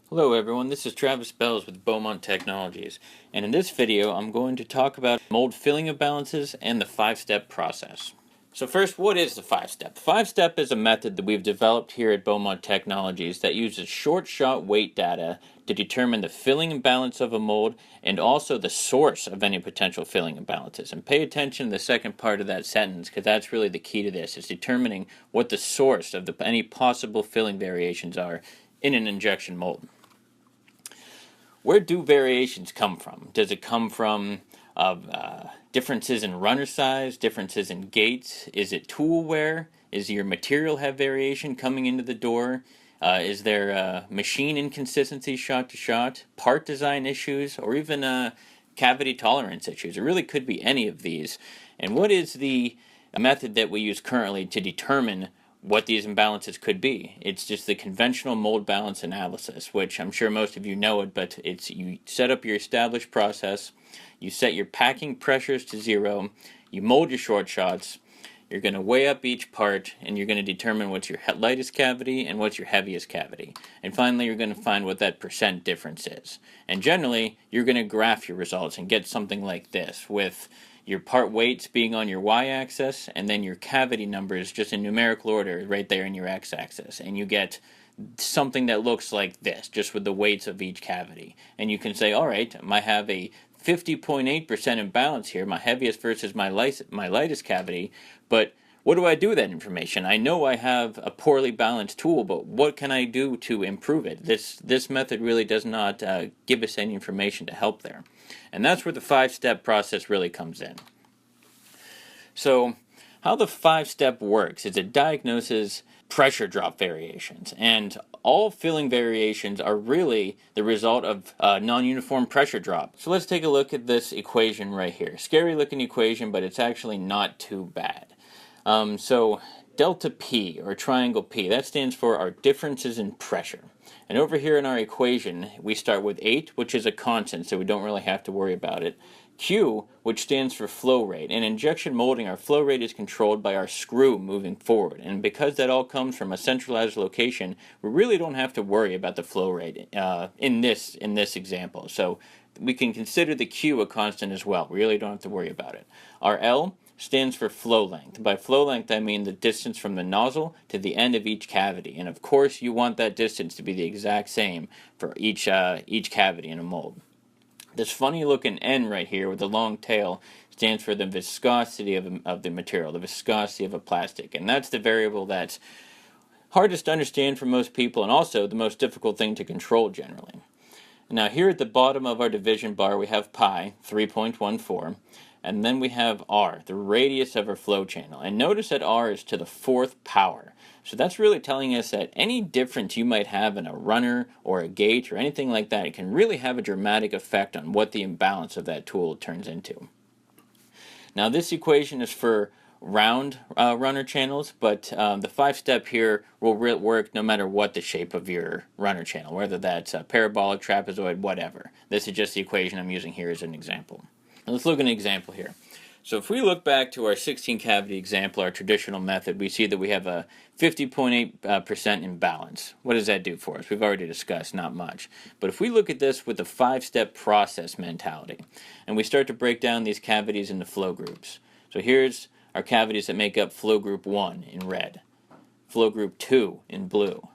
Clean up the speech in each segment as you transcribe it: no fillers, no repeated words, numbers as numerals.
Hello everyone, this is Travis Bells with Beaumont Technologies, and in this video I'm going to talk about mold filling imbalances and the 5-step process. So first, what is the 5-step? The 5-step is a method that we've developed here at Beaumont Technologies that uses short-shot weight data to determine the filling imbalance of a mold and also the source of any potential filling imbalances. And pay attention to the second part of that sentence, because that's really the key to this, is determining what the source of any possible filling variations are in an injection mold. Where do variations come from? Does it come from differences in runner size, differences in gates? Is it tool wear? Is your material have variation coming into the door? Is there machine inconsistency shot to shot, part design issues, or even cavity tolerance issues? It really could be any of these. And what is the method that we use currently to determine what these imbalances could be? It's just the conventional mold balance analysis, which I'm sure most of you know it, but it's you set up your established process, you set your packing pressures to 0, you mold your short shots, you're going to weigh up each part, and you're going to determine what's your lightest cavity and what's your heaviest cavity. And finally, you're going to find what that percent difference is. And generally, you're going to graph your results and get something like this, with your part weights being on your y-axis, and then your cavity numbers just in numerical order right there in your x-axis. And you get something that looks like this, just with the weights of each cavity. And you can say, all right, I have a 50.8% imbalance here, my heaviest versus my lightest cavity, but what do I do with that information? I know I have a poorly balanced tool, but what can I do to improve it? This method really does not give us any information to help there. And that's where the 5-step process really comes in. So how the 5-step works is it diagnoses pressure drop variations, and all filling variations are really the result of non-uniform pressure drop. So let's take a look at this equation right here. Scary looking equation, but it's actually not too bad. So delta P, or triangle P, that stands for our differences in pressure. And over here in our equation, we start with 8, which is a constant, so we don't really have to worry about it. Q, which stands for flow rate. In injection molding, our flow rate is controlled by our screw moving forward. And because that all comes from a centralized location, we really don't have to worry about the flow rate in this example. So we can consider the Q a constant as well. We really don't have to worry about it. Our L stands for flow length. By flow length, I mean the distance from the nozzle to the end of each cavity. And of course, you want that distance to be the exact same for each cavity in a mold. This funny looking N right here with the long tail stands for the viscosity of the material, the viscosity of a plastic. And that's the variable that's hardest to understand for most people, and also the most difficult thing to control generally. Now here at the bottom of our division bar we have pi, 3.14, and then we have r, the radius of our flow channel. And notice that r is to the 4th power. So that's really telling us that any difference you might have in a runner or a gate or anything like that, it can really have a dramatic effect on what the imbalance of that tool turns into. Now this equation is for round runner channels, but the 5-step here will work no matter what the shape of your runner channel, whether that's parabolic, trapezoid, whatever. This is just the equation I'm using here as an example. Now let's look at an example here. So if we look back to our 16 cavity example, our traditional method, we see that we have a 50.8% imbalance. What does that do for us? We've already discussed, not much. But if we look at this with the 5-step process mentality, and we start to break down these cavities into flow groups. So here's our cavities that make up flow group 1 in red, flow group 2 in blue,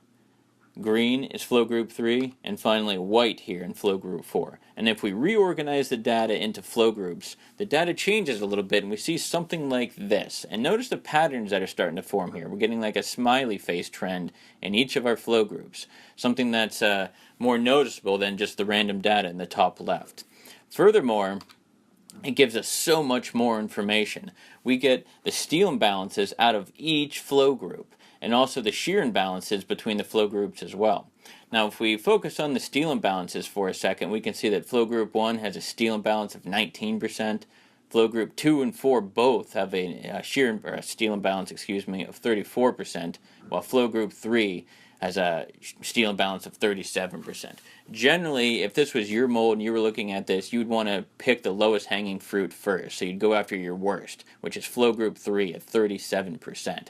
green is flow group 3, and finally white here in flow group 4. And if we reorganize the data into flow groups, the data changes a little bit and we see something like this. And notice the patterns that are starting to form here. We're getting like a smiley face trend in each of our flow groups, something that's more noticeable than just the random data in the top left. Furthermore, it gives us so much more information. We get the steel imbalances out of each flow group, and also the shear imbalances between the flow groups as well. Now if we focus on the steel imbalances for a second, we can see that flow group 1 has a steel imbalance of 19%, flow group 2 and 4 both have a steel imbalance, of 34%, while flow group 3 has a steel imbalance of 37%. Generally, if this was your mold and you were looking at this, you'd want to pick the lowest hanging fruit first. So you'd go after your worst, which is flow group 3 at 37%.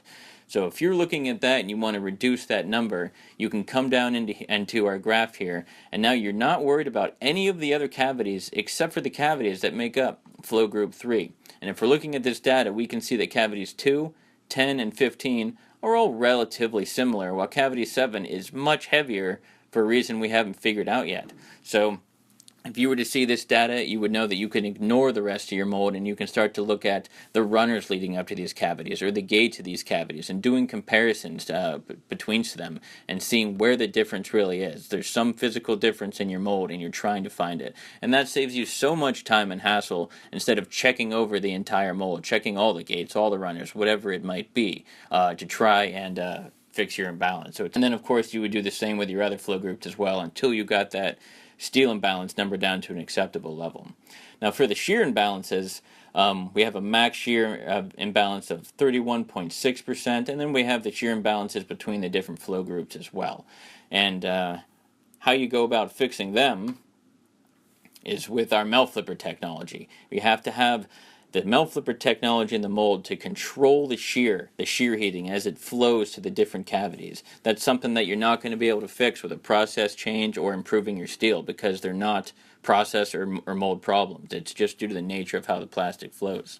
So if you're looking at that and you want to reduce that number, you can come down into our graph here, and now you're not worried about any of the other cavities except for the cavities that make up flow group 3. And if we're looking at this data, we can see that cavities 2, 10, and 15 are all relatively similar, while cavity 7 is much heavier for a reason we haven't figured out yet. So if you were to see this data, you would know that you can ignore the rest of your mold and you can start to look at the runners leading up to these cavities or the gates of these cavities and doing comparisons between them and seeing where the difference really is. There's some physical difference in your mold and you're trying to find it. And that saves you so much time and hassle instead of checking over the entire mold, checking all the gates, all the runners, whatever it might be, to try and fix your imbalance. And then, of course, you would do the same with your other flow groups as well until you got that steel imbalance number down to an acceptable level. Now for the shear imbalances, we have a max shear imbalance of 31.6%, and then we have the shear imbalances between the different flow groups as well. And how you go about fixing them is with our melt flipper technology. We have to have the melt flipper technology in the mold to control the shear heating as it flows to the different cavities. That's something that you're not going to be able to fix with a process change or improving your steel because they're not process or mold problems. It's just due to the nature of how the plastic flows.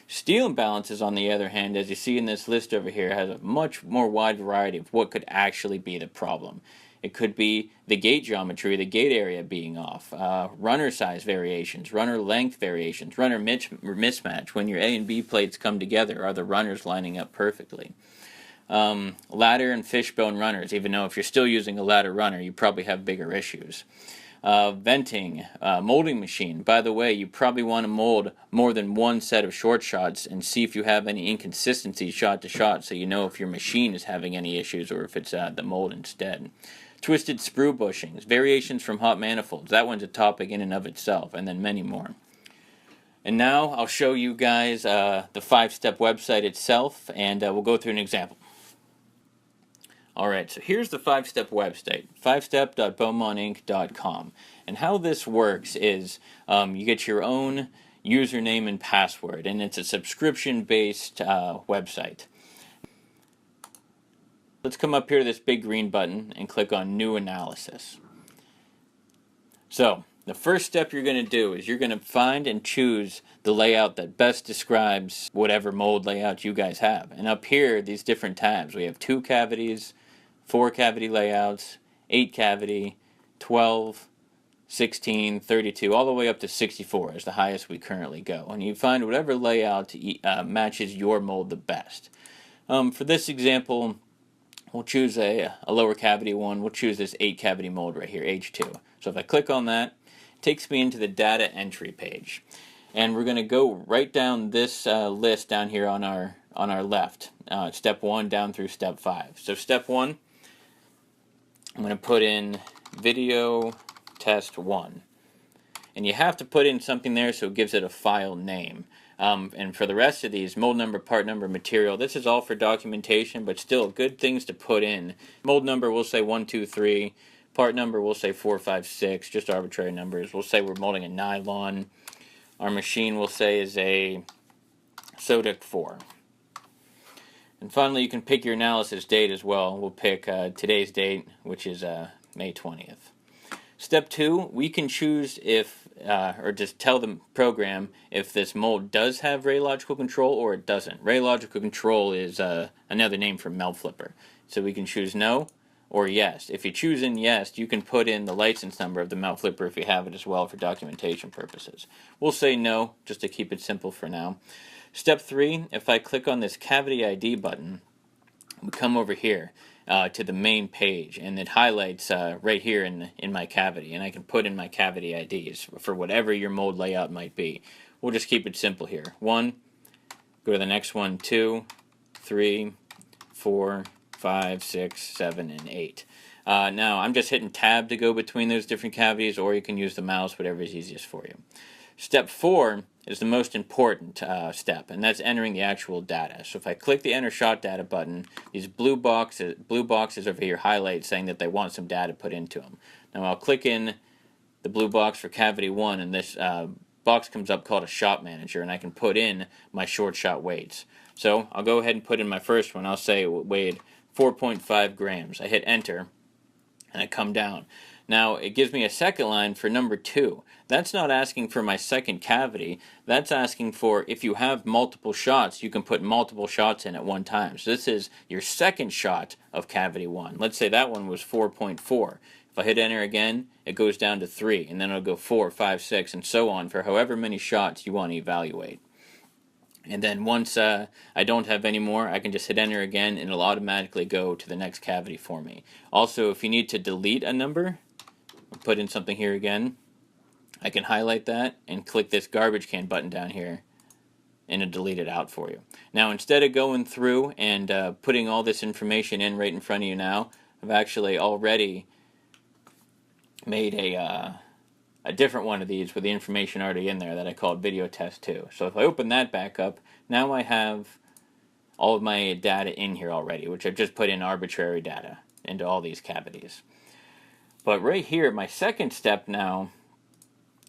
Steel imbalances, on the other hand, as you see in this list over here, has a much more wide variety of what could actually be the problem. It could be the gate geometry, the gate area being off, runner size variations, runner length variations, runner mismatch. When your A and B plates come together, are the runners lining up perfectly? Ladder and fishbone runners, even though if you're still using a ladder runner, you probably have bigger issues. Venting, molding machine. By the way, you probably want to mold more than one set of short shots and see if you have any inconsistencies shot to shot so you know if your machine is having any issues or if it's the mold instead. Twisted sprue bushings, variations from hot manifolds. That one's a topic in and of itself, and then many more. And now I'll show you guys the FiveStep website itself, and we'll go through an example. Alright, so here's the FiveStep website, fivestep.beaumontinc.com. And how this works is you get your own username and password, and it's a subscription-based website. Let's come up here to this big green button and click on New Analysis. So, the first step you're going to do is you're going to find and choose the layout that best describes whatever mold layout you guys have. And up here, these different tabs, we have 2 cavities, 4 cavity layouts, 8 cavity, 12, 16, 32, all the way up to 64 is the highest we currently go. And you find whatever layout matches your mold the best. For this example, we'll choose a lower cavity one. We'll choose this 8 cavity mold right here, H2. So if I click on that, it takes me into the data entry page. And we're going to go right down this list down here on our left. Step 1 down through step 5. So step 1, I'm going to put in video test 1. And you have to put in something there so it gives it a file name. And for the rest of these, mold number, part number, material, this is all for documentation, but still good things to put in. Mold number, we'll say 1, 2, 3. Part number, we'll say 4, 5, 6, just arbitrary numbers. We'll say we're molding a nylon. Our machine, we'll say, is a Sodic 4. And finally, you can pick your analysis date as well. We'll pick today's date, which is May 20th. Step 2, we can choose if, or just tell the program if this mold does have radiological control or it doesn't. Radiological control is another name for melt flipper. So we can choose no or yes. If you choose in yes, you can put in the license number of the melt flipper if you have it as well for documentation purposes. We'll say no, just to keep it simple for now. Step 3, if I click on this cavity ID button, we come over here to the main page, and it highlights right here in my cavity, and I can put in my cavity IDs for whatever your mold layout might be. We'll just keep it simple here. 1, go to the next one, 2, 3, 4, 5, 6, 7, and 8. Now, I'm just hitting tab to go between those different cavities, or you can use the mouse, whatever is easiest for you. Step 4 is the most important step, and that's entering the actual data. So if I click the Enter Shot Data button, these blue boxes over here highlight saying that they want some data put into them. Now I'll click in the blue box for cavity 1, and this box comes up called a Shot Manager, and I can put in my short shot weights. So I'll go ahead and put in my first one. I'll say it weighed 4.5 grams. I hit enter and I come down. Now it gives me a second line for number 2. That's not asking for my second cavity. That's asking for if you have multiple shots, you can put multiple shots in at one time. So this is your second shot of cavity 1. Let's say that one was 4.4. If I hit enter again, it goes down to 3, and then it'll go 4, 5, 6, and so on for however many shots you want to evaluate. And then once I don't have any more, I can just hit enter again and it'll automatically go to the next cavity for me. Also, if you need to delete a number, I'll put in something here again, I can highlight that and click this garbage can button down here and it'll delete it out for you. Now instead of going through and putting all this information in right in front of you now, I've actually already made a different one of these with the information already in there that I called video test 2. So if I open that back up, now I have all of my data in here already, which I've just put in arbitrary data into all these cavities. But right here, my second step now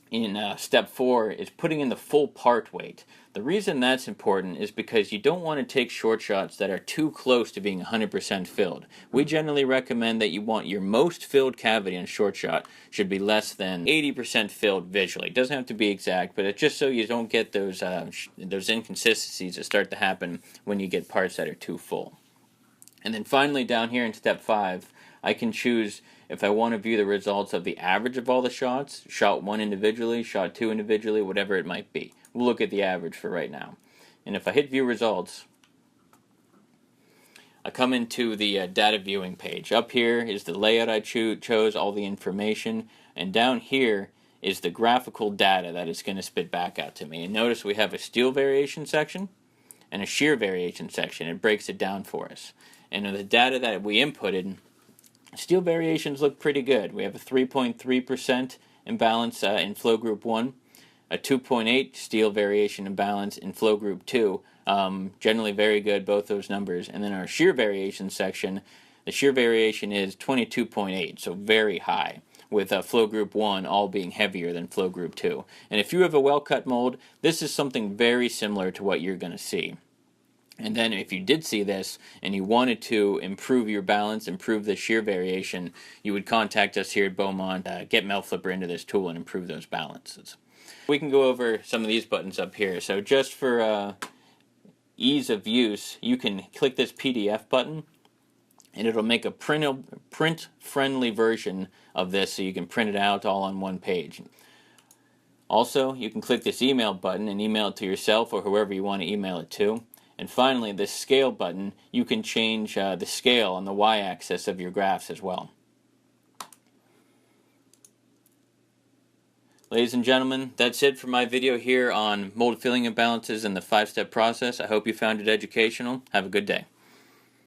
in step 4 is putting in the full part weight. The reason that's important is because you don't want to take short shots that are too close to being 100% filled. We generally recommend that you want your most filled cavity on short shot should be less than 80% filled visually. It doesn't have to be exact, but it's just so you don't get those inconsistencies that start to happen when you get parts that are too full. And then finally down here in step 5, I can choose if I want to view the results of the average of all the shots, shot 1 individually, shot 2 individually, whatever it might be. We'll look at the average for right now. And if I hit view results, I come into the data viewing page. Up here is the layout I chose, all the information, and down here is the graphical data that it's going to spit back out to me. And notice we have a steel variation section and a shear variation section. It breaks it down for us. And the data that we inputted, steel variations look pretty good. We have a 3.3% imbalance in flow group 1, a 2.8 steel variation imbalance in flow group 2. Generally very good, both those numbers. And then our shear variation section, the shear variation is 22.8, so very high, with flow group 1 all being heavier than flow group 2. And if you have a well-cut mold, this is something very similar to what you're going to see. And then if you did see this and you wanted to improve your balance, improve the shear variation, you would contact us here at Beaumont, get MelFlipper into this tool and improve those balances. We can go over some of these buttons up here. So just for ease of use, you can click this PDF button and it'll make a print-friendly version of this so you can print it out all on one page. Also, you can click this email button and email it to yourself or whoever you want to email it to. And finally, this scale button, you can change the scale on the y-axis of your graphs as well. Ladies and gentlemen, that's it for my video here on mold filling imbalances and the 5-step process. I hope you found it educational. Have a good day.